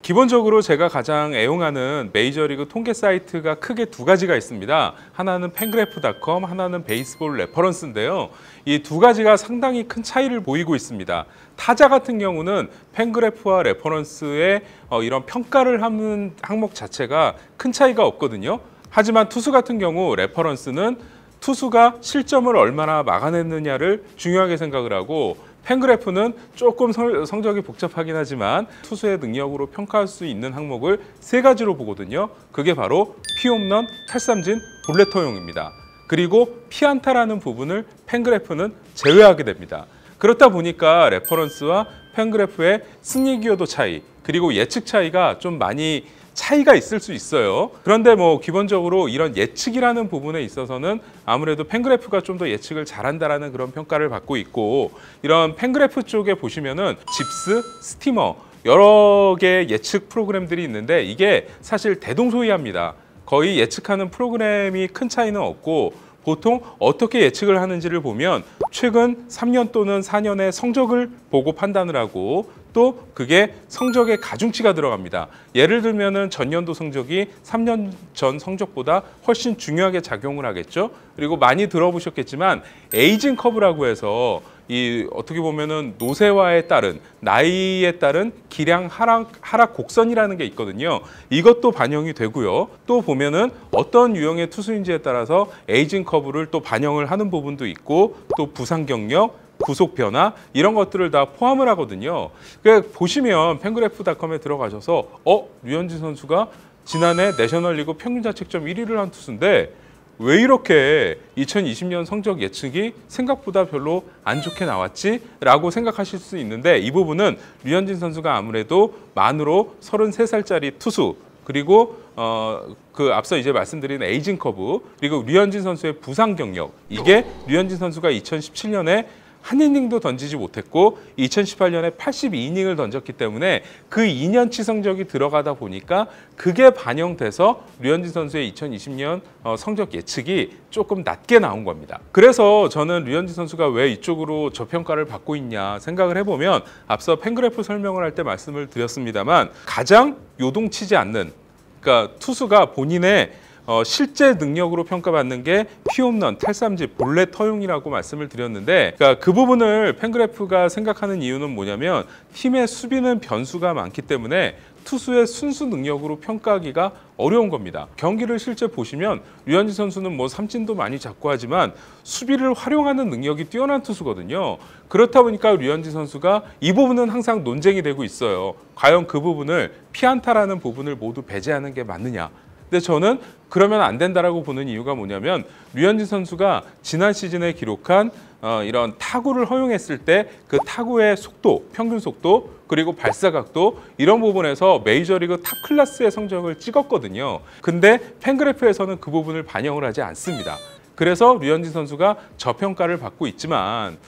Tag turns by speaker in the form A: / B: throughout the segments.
A: 기본적으로 제가 가장 애용하는 메이저리그 통계 사이트가 크게 두 가지가 있습니다. 하나는 팬그래프닷컴, 하나는 베이스볼 레퍼런스인데요. 이 두 가지가 상당히 큰 차이를 보이고 있습니다. 타자 같은 경우는 팬그래프와 레퍼런스의 이런 평가를 하는 항목 자체가 큰 차이가 없거든요. 하지만 투수 같은 경우 레퍼런스는 투수가 실점을 얼마나 막아냈느냐를 중요하게 생각을 하고, 팬그래프는 조금 성적이 복잡하긴 하지만 투수의 능력으로 평가할 수 있는 항목을 세 가지로 보거든요. 그게 바로 피홈런, 탈삼진, 볼넷 허용입니다. 그리고 피안타라는 부분을 팬그래프는 제외하게 됩니다. 그렇다 보니까 레퍼런스와 팬그래프의 승리 기여도 차이, 그리고 예측 차이가 좀 많이 차이가 있을 수 있어요. 그런데 뭐 기본적으로 이런 예측이라는 부분에 있어서는 아무래도 팬그래프가 좀 더 예측을 잘한다라는 그런 평가를 받고 있고, 이런 팬그래프 쪽에 보시면은 집스, 스티머 여러 개의 예측 프로그램들이 있는데 이게 사실 대동소이합니다. 거의 예측하는 프로그램이 큰 차이는 없고, 보통 어떻게 예측을 하는지를 보면 최근 3년 또는 4년의 성적을 보고 판단을 하고, 또 그게 성적의 가중치가 들어갑니다. 예를 들면은 전년도 성적이 3년 전 성적보다 훨씬 중요하게 작용을 하겠죠. 그리고 많이 들어보셨겠지만 에이징 커브라고 해서 이 어떻게 보면은 노쇠화에 따른, 나이에 따른 기량 하락 곡선이라는 게 있거든요. 이것도 반영이 되고요. 또 보면은 어떤 유형의 투수인지에 따라서 에이징 커브를 또 반영을 하는 부분도 있고, 또 부상 경력, 구속 변화 이런 것들을 다 포함을 하거든요. 그러니까 보시면 팬그래프닷컴에 들어가셔서 류현진 선수가 지난해 내셔널리그 평균 자책점 1위를 한 투수인데 왜 이렇게 2020년 성적 예측이 생각보다 별로 안 좋게 나왔지? 라고 생각하실 수 있는데, 이 부분은 류현진 선수가 아무래도 만으로 33살짜리 투수, 그리고 앞서 이제 말씀드린 에이징 커브, 그리고 류현진 선수의 부상 경력, 이게 류현진 선수가 2017년에 한 이닝도 던지지 못했고 2018년에 82이닝을 던졌기 때문에 그 2년치 성적이 들어가다 보니까 그게 반영돼서 류현진 선수의 2020년 성적 예측이 조금 낮게 나온 겁니다. 그래서 저는 류현진 선수가 왜 이쪽으로 저평가를 받고 있냐 생각을 해보면, 앞서 팬그래프 설명을 할 때 말씀을 드렸습니다만 가장 요동치지 않는, 그러니까 투수가 본인의 실제 능력으로 평가받는 게 피홈런, 탈삼진, 볼넷 허용이라고 말씀을 드렸는데, 그러니까 그 부분을 팬그래프가 생각하는 이유는 뭐냐면 팀의 수비는 변수가 많기 때문에 투수의 순수 능력으로 평가하기가 어려운 겁니다. 경기를 실제 보시면 류현진 선수는 뭐 삼진도 많이 잡고 하지만 수비를 활용하는 능력이 뛰어난 투수거든요. 그렇다 보니까 류현진 선수가 이 부분은 항상 논쟁이 되고 있어요. 과연 그 부분을 피안타라는 부분을 모두 배제하는 게 맞느냐. 근데 저는 그러면 안 된다라고 보는 이유가 뭐냐면, 류현진 선수가 지난 시즌에 기록한 이런 타구를 허용했을 때 그 타구의 속도, 평균 속도, 그리고 발사 각도, 이런 부분에서 메이저리그 탑 클래스의 성적을 찍었거든요. 근데 팬그래프에서는 그 부분을 반영을 하지 않습니다. 그래서 류현진 선수가 저평가를 받고 있지만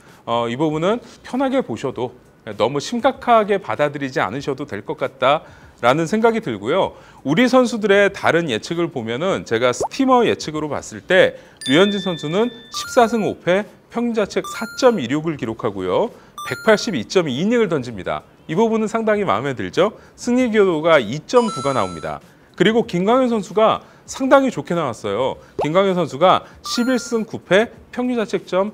A: 이 부분은 편하게 보셔도, 너무 심각하게 받아들이지 않으셔도 될 것 같다라는 생각이 들고요. 우리 선수들의 다른 예측을 보면은 제가 스티머 예측으로 봤을 때 류현진 선수는 14승 5패, 평균 자책 4.26을 기록하고요. 182.2이닝을 던집니다. 이 부분은 상당히 마음에 들죠. 승리 기여도가 2.9가 나옵니다. 그리고 김광현 선수가 상당히 좋게 나왔어요. 김광현 선수가 11승 9패, 평균 자책점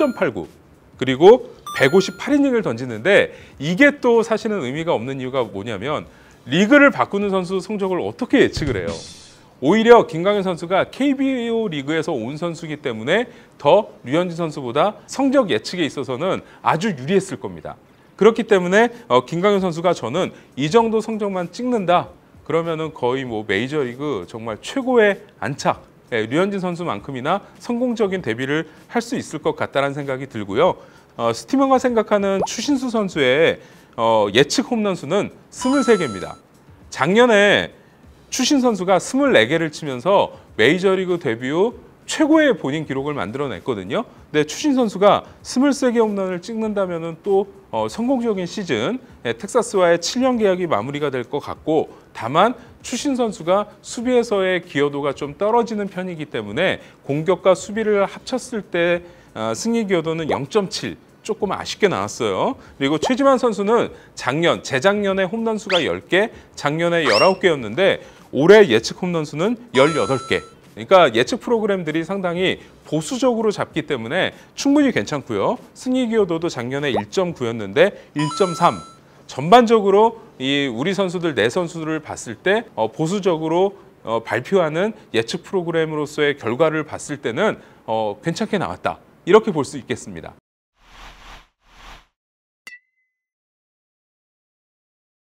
A: 3.89, 그리고 158이닝을 던지는데, 이게 또 사실은 의미가 없는 이유가 뭐냐면 리그를 바꾸는 선수 성적을 어떻게 예측을 해요? 오히려 김광현 선수가 KBO 리그에서 온 선수이기 때문에 더 류현진 선수보다 성적 예측에 있어서는 아주 유리했을 겁니다. 그렇기 때문에 김광현 선수가 저는 이 정도 성적만 찍는다 그러면은 거의 뭐 메이저리그 정말 최고의 안착, 류현진 선수만큼이나 성공적인 데뷔를 할 수 있을 것 같다는 생각이 들고요. 스티머가 생각하는 추신수 선수의 예측 홈런 수는 23개입니다. 작년에 추신 선수가 24개를 치면서 메이저리그 데뷔 후 최고의 본인 기록을 만들어냈거든요. 근데 추신 선수가 23개 홈런을 찍는다면 또 성공적인 시즌, 텍사스와의 7년 계약이 마무리가 될 것 같고, 다만 추신 선수가 수비에서의 기여도가 좀 떨어지는 편이기 때문에 공격과 수비를 합쳤을 때 승리 기여도는 0.7, 조금 아쉽게 나왔어요. 그리고 최지만 선수는 재작년에 홈런 수가 10개, 작년에 19개였는데 올해 예측 홈런 수는 18개. 그러니까 예측 프로그램들이 상당히 보수적으로 잡기 때문에 충분히 괜찮고요. 승리 기여도도 작년에 1.9였는데 1.3. 전반적으로 이 우리 선수들 네 선수들을 봤을 때 보수적으로 발표하는 예측 프로그램으로서의 결과를 봤을 때는 괜찮게 나왔다. 이렇게 볼 수 있겠습니다.